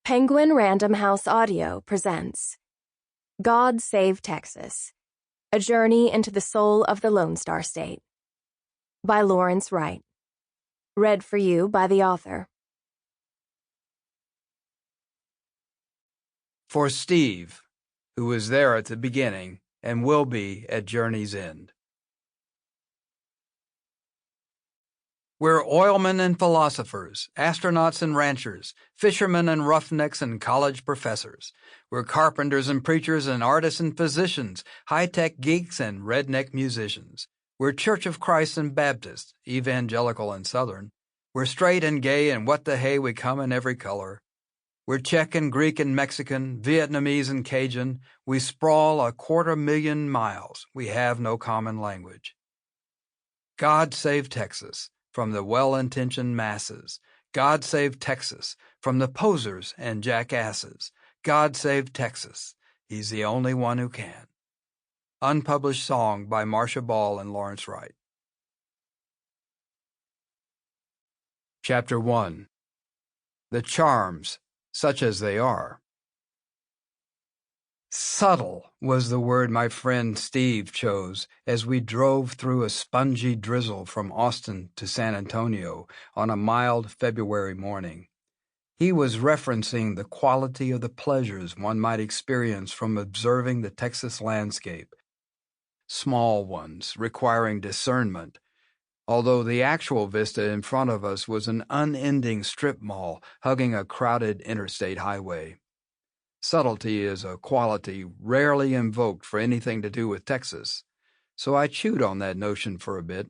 Penguin Random House Audio presents God Save Texas, A Journey into the Soul of the Lone Star State by Lawrence Wright. Read for you by the author. For Steve, who was there at the beginning and will be at journey's end. We're oilmen and philosophers, astronauts and ranchers, fishermen and roughnecks and college professors. We're carpenters and preachers and artists and physicians, high-tech geeks and redneck musicians. We're Church of Christ and Baptist, evangelical and Southern. We're straight and gay and what the hey, we come in every color. We're Czech and Greek and Mexican, Vietnamese and Cajun. We sprawl 250,000 miles. We have no common language. God save Texas from the well-intentioned masses. God save Texas from the posers and jackasses. God save Texas. He's the only one who can. Unpublished song by Marcia Ball and Lawrence Wright. Chapter 1. The Charms, Such as They Are. Subtle was the word my friend Steve chose as we drove through a spongy drizzle from Austin to San Antonio on a mild February morning. He was referencing the quality of the pleasures one might experience from observing the Texas landscape, small ones requiring discernment, although the actual vista in front of us was an unending strip mall hugging a crowded interstate highway. Subtlety is a quality rarely invoked for anything to do with Texas, so I chewed on that notion for a bit.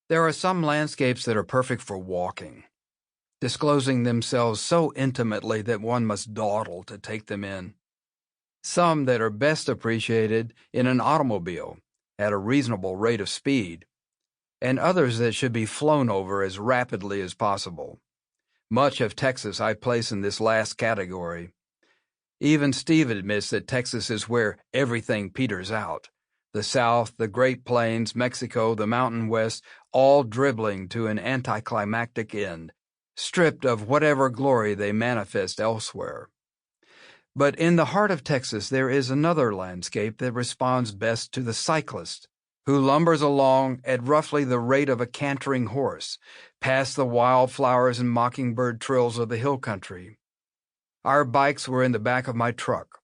There are some landscapes that are perfect for walking, disclosing themselves so intimately that one must dawdle to take them in. Some that are best appreciated in an automobile at a reasonable rate of speed, and others that should be flown over as rapidly as possible. Much of Texas I place in this last category. Even Steve admits that Texas is where everything peters out. The South, the Great Plains, Mexico, the Mountain West, all dribbling to an anticlimactic end, stripped of whatever glory they manifest elsewhere. But in the heart of Texas there is another landscape that responds best to the cyclist, who lumbers along at roughly the rate of a cantering horse, past the wildflowers and mockingbird trills of the hill country. Our bikes were in the back of my truck.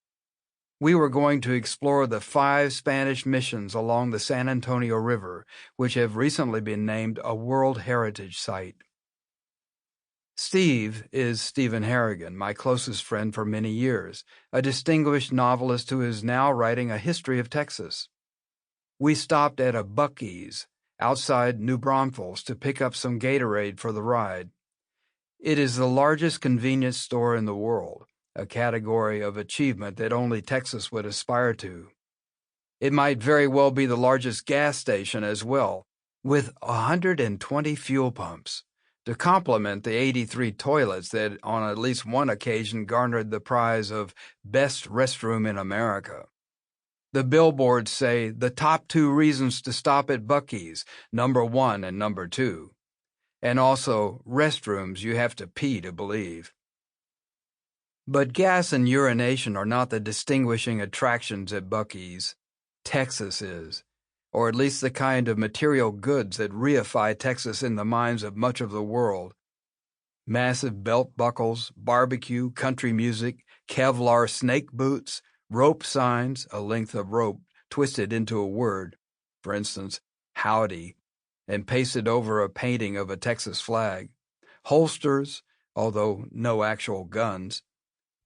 We were going to explore the 5 Spanish missions along the San Antonio River, which have recently been named a World Heritage Site. Steve is Stephen Harrigan, my closest friend for many years, a distinguished novelist who is now writing a history of Texas. We stopped at a Buc-ee's outside New Braunfels to pick up some Gatorade for the ride. It is the largest convenience store in the world, a category of achievement that only Texas would aspire to. It might very well be the largest gas station as well, with 120 fuel pumps, to complement the 83 toilets that on at least one occasion garnered the prize of Best Restroom in America. The billboards say the top 2 reasons to stop at Buc-ee's, number 1 and number 2. And also restrooms you have to pee to believe. But gas and urination are not the distinguishing attractions at Buc-ee's. Texas is, or at least the kind of material goods that reify Texas in the minds of much of the world. Massive belt buckles, barbecue, country music, Kevlar snake boots, rope signs, a length of rope twisted into a word, for instance, howdy, and pasted over a painting of a Texas flag, holsters, although no actual guns,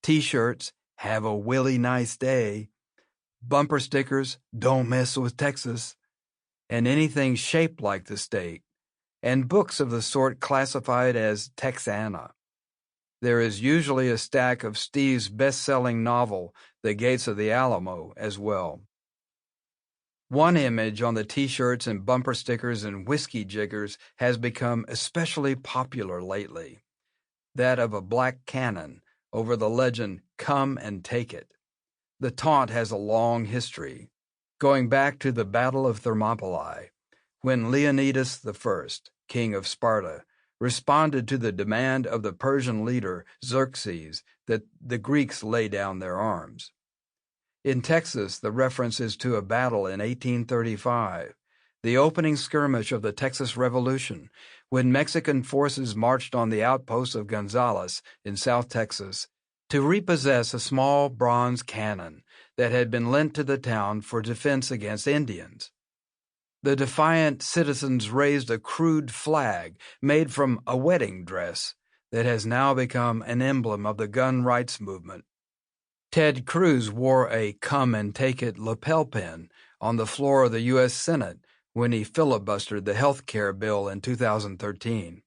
T-shirts, have a willy nice day, bumper stickers, don't mess with Texas, and anything shaped like the state, and books of the sort classified as Texana. There is usually a stack of Steve's best-selling novel, The Gates of the Alamo, as well. One image on the T-shirts and bumper stickers and whiskey jiggers has become especially popular lately, that of a black cannon over the legend, "Come and Take It." The taunt has a long history, going back to the Battle of Thermopylae, when Leonidas I, king of Sparta, responded to the demand of the Persian leader Xerxes that the Greeks lay down their arms. In Texas, the reference is to a battle in 1835, the opening skirmish of the Texas Revolution, when Mexican forces marched on the outposts of Gonzales in South Texas to repossess a small bronze cannon that had been lent to the town for defense against Indians. The defiant citizens raised a crude flag made from a wedding dress that has now become an emblem of the gun rights movement. Ted Cruz wore a come-and-take-it lapel pin on the floor of the U.S. Senate when he filibustered the health care bill in 2013.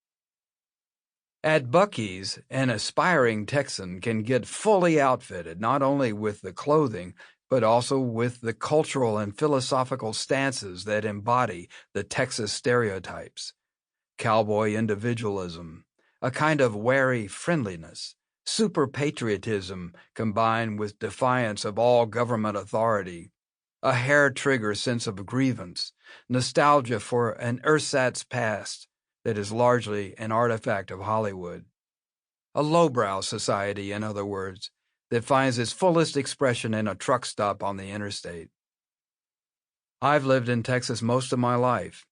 At Buc-ee's, an aspiring Texan can get fully outfitted not only with the clothing, but also with the cultural and philosophical stances that embody the Texas stereotypes. Cowboy individualism, a kind of wary friendliness, super-patriotism combined with defiance of all government authority, a hair-trigger sense of grievance, nostalgia for an ersatz past that is largely an artifact of Hollywood. A lowbrow society, in other words, that finds its fullest expression in a truck stop on the interstate. I've lived in Texas most of my life,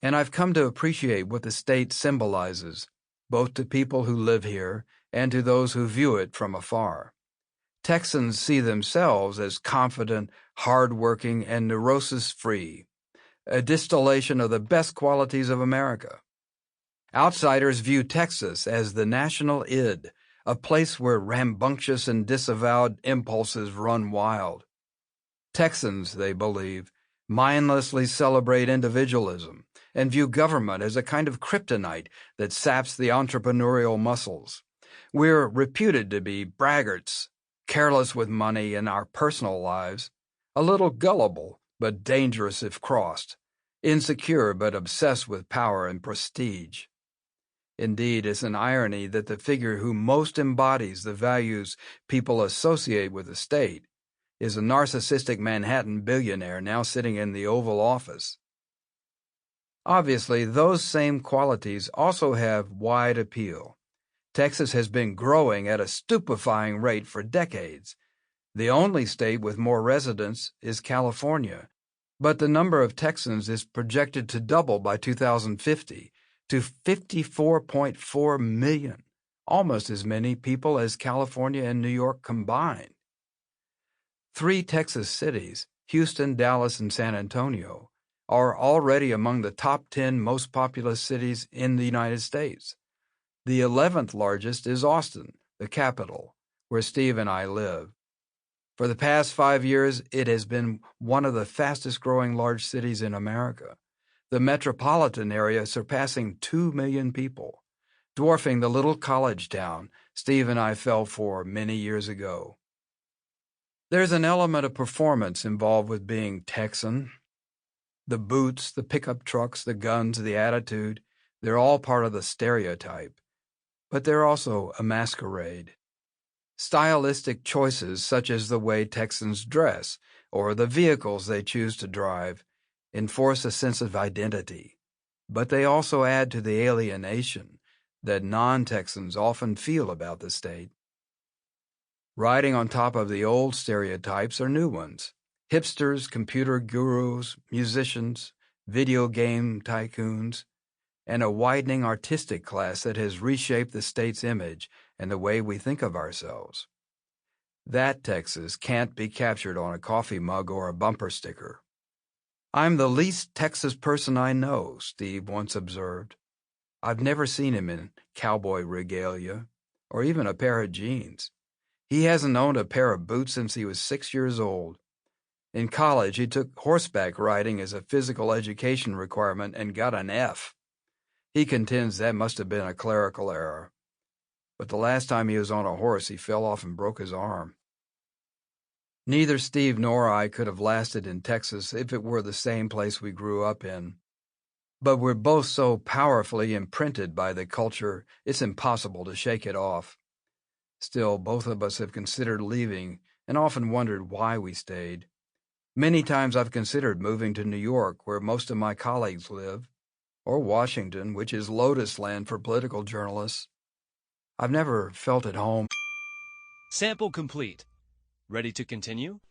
and I've come to appreciate what the state symbolizes, both to people who live here and to those who view it from afar. Texans see themselves as confident, hard-working, and neurosis-free, a distillation of the best qualities of America. Outsiders view Texas as the national id, a place where rambunctious and disavowed impulses run wild. Texans, they believe, mindlessly celebrate individualism and view government as a kind of kryptonite that saps the entrepreneurial muscles. We're reputed to be braggarts, careless with money in our personal lives, a little gullible but dangerous if crossed, insecure but obsessed with power and prestige. Indeed, it's an irony that the figure who most embodies the values people associate with the state is a narcissistic Manhattan billionaire now sitting in the Oval Office. Obviously, those same qualities also have wide appeal. Texas has been growing at a stupefying rate for decades. The only state with more residents is California, but the number of Texans is projected to double by 2050 to 54.4 million, almost as many people as California and New York combined. 3 Texas cities, Houston, Dallas, and San Antonio, are already among the top 10 most populous cities in the United States. The 11th largest is Austin, the capital, where Steve and I live. For the past 5 years, it has been one of the fastest-growing large cities in America, the metropolitan area surpassing 2 million people, dwarfing the little college town Steve and I fell for many years ago. There's an element of performance involved with being Texan. The boots, the pickup trucks, the guns, the attitude, they're all part of the stereotype. But they're also a masquerade. Stylistic choices such as the way Texans dress or the vehicles they choose to drive enforce a sense of identity, but they also add to the alienation that non-Texans often feel about the state. Riding on top of the old stereotypes are new ones: hipsters, computer gurus, musicians, video game tycoons, and a widening artistic class that has reshaped the state's image and the way we think of ourselves. That Texas can't be captured on a coffee mug or a bumper sticker. "I'm the least Texas person I know," Steve once observed. "I've never seen him in cowboy regalia, or even a pair of jeans. He hasn't owned a pair of boots since he was 6 years old. In college, he took horseback riding as a physical education requirement and got an F. He contends that must have been a clerical error. But the last time he was on a horse, he fell off and broke his arm." Neither Steve nor I could have lasted in Texas if it were the same place we grew up in. But we're both so powerfully imprinted by the culture, it's impossible to shake it off. Still, both of us have considered leaving and often wondered why we stayed. Many times I've considered moving to New York, where most of my colleagues live, or Washington, which is lotus land for political journalists. I've never felt at home. Sample complete. Ready to continue?